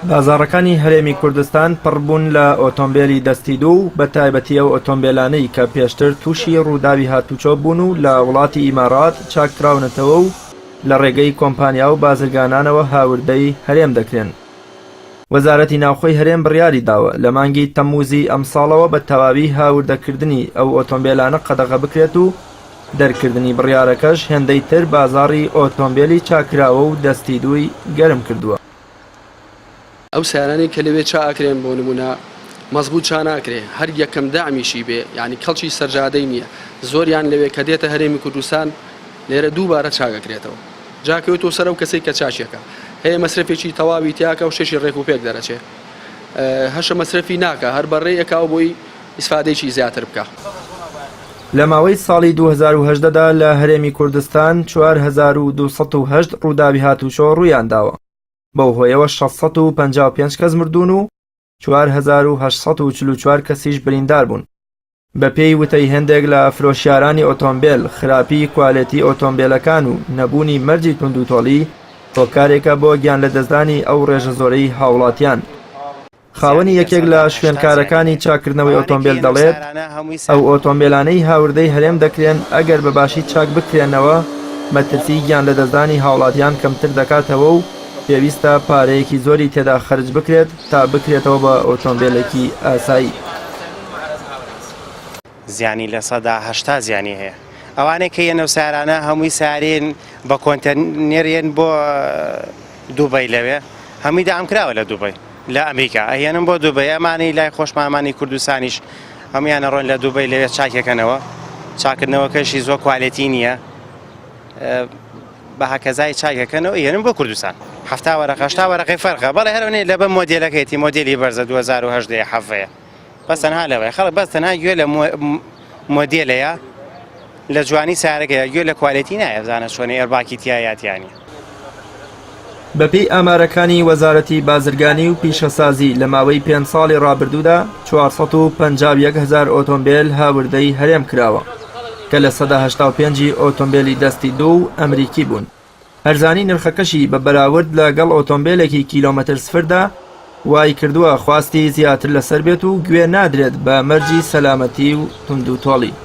بازاڕەکانی هەرێمی کوردستان پڕبوون لە ئۆتۆمبیلی دەستی دوو و بە تایبەتی ئەو ئۆتۆمبیلانەی کە پێشتر تووشی ڕووداوی هاتوچۆ بوون و لە وڵاتی ئیمارات چاکراونەتەوە و لە ڕێگەی کۆمپانیا و بازرگانانەوە هاوردەی هەرێم دەکرێن. وەزارەتی ناوخۆی هەرێم بڕیاری داوە لە مانگی تەمموزی ئەم ساڵەوە بە تەواوی هاوردەکردنی ئەو ئۆتۆمبیلانە قەدەغە بکرێت و دەرکردنی بڕیارەکەش هێندەی تر بازاڕی ئۆتۆمبیلی چاکراوە و دەستی دووی گەرم کردووە. ئەو سیارانەی کە لەوێ چاکرێن بۆ نمونە مەزبوط چا ناکرێ هەر یەکەم دامیشی بێ یعنی کەڵکی سەرجادەی نییە زۆریان لەوێ کە دێتە هەرێمی کوردستان لێرە دووبارە چاکەکرێتەوە جاکەوێتەوە سەر و کەسێک کە چاچێکە هەیە مەسرفێکی تەواوی تیاکە و شەشی ڕێک و پێک دەرەچێ هەشە مەسرفی ناکە هەر بەڕێیەکاو بۆی ئیسفادەیەکی زیاتر بکە. لە ماوەی ساڵی 2010دا لە هەرێمی کوردستان 4208 ڕووداوی هاتوچۆ ڕوویان داوە. بەو هۆیەوە 655 کەس مردوون و 4844 کەسیش بریندار بوون. بە پێی وتەی هەندێک لە فرۆشیارانی ئۆتۆمبیل خراپی کوالێتی ئۆتۆمبیلەکان و نەبوونی مەرجی توندوتۆڵی هۆکارێکە بۆ گیان لە دەستدانی ئەو ڕێژە زۆرەی هاوڵاتیان. خاوەنی یەکێک لە شوێنکارەکانی چاکردنەوەی ئۆتۆمبیل دەڵێت ئەو ئۆتۆمبیلانەی هاوردەی هەرێم دەکرێن ئەگەر بەباشی چاک بکرێنەوە مەترسی گیان لە دەستدانی هاوڵاتیان کەمتر دەکاتەوە و پێویستە پارەیەکی زۆری تێدا خرج بکرێت تا بکرێتەوە بە ئۆتۆمبیلێکی ئاسایی. زیانی لە 180 زیانی هەیە. ئەوانەی کە یەنە سارانە هەمووی سارێن بە کۆنتەنێرێن بۆ دووبەی لەوێ هەمووی دام کراوە لە دووبەی لە ئەمریکا ئەهێنم بۆ دووبەی ئەمانەی لای خۆشمامانی کوردستانیش هەمویانە ڕۆن لە دووبەی لەوێ چاکەکەنەوە چاکردنەوەکەشی زۆر کوالێتی نییە بە هەکەزای چاکەکەنەوە ئێنم بۆ کوردستان 7 وەرەقە وەرەقەی فەرقە بەڵێ هەرونێ لە بە مۆدیلەکەیەتی مۆدیلی بەرزە 2010 حەفەیە بەس تەنها لەوەی خەڵک بەس تەنها گوێ لە مۆدیلەیە لە جوانی سارەکەیە گوێ لە کوالێتی نایە بزانە چۆنی ئەرباکی تایەتیانی. بەپێی ئامارەکانی وەزارەتی بازرگانی و پیشەسازی لە ماوەی 5 ساڵی ڕابردوودا 451,000 ئۆتۆمبیل هاوردەی هەرێم کراوە کە لە 185 ئۆتۆمبیلی دەستی دوو ئەمریکی بوون. هەرزانی نرخەکەشی بە بەراورد لەگەڵ ئۆتۆمبیلێکی کیلۆمەتر سفردا وای کردووە خواستی زیاتر لەسەر بێت و گوێ نادرێت بە مەرجی سەلامەتی و توندوتۆڵی.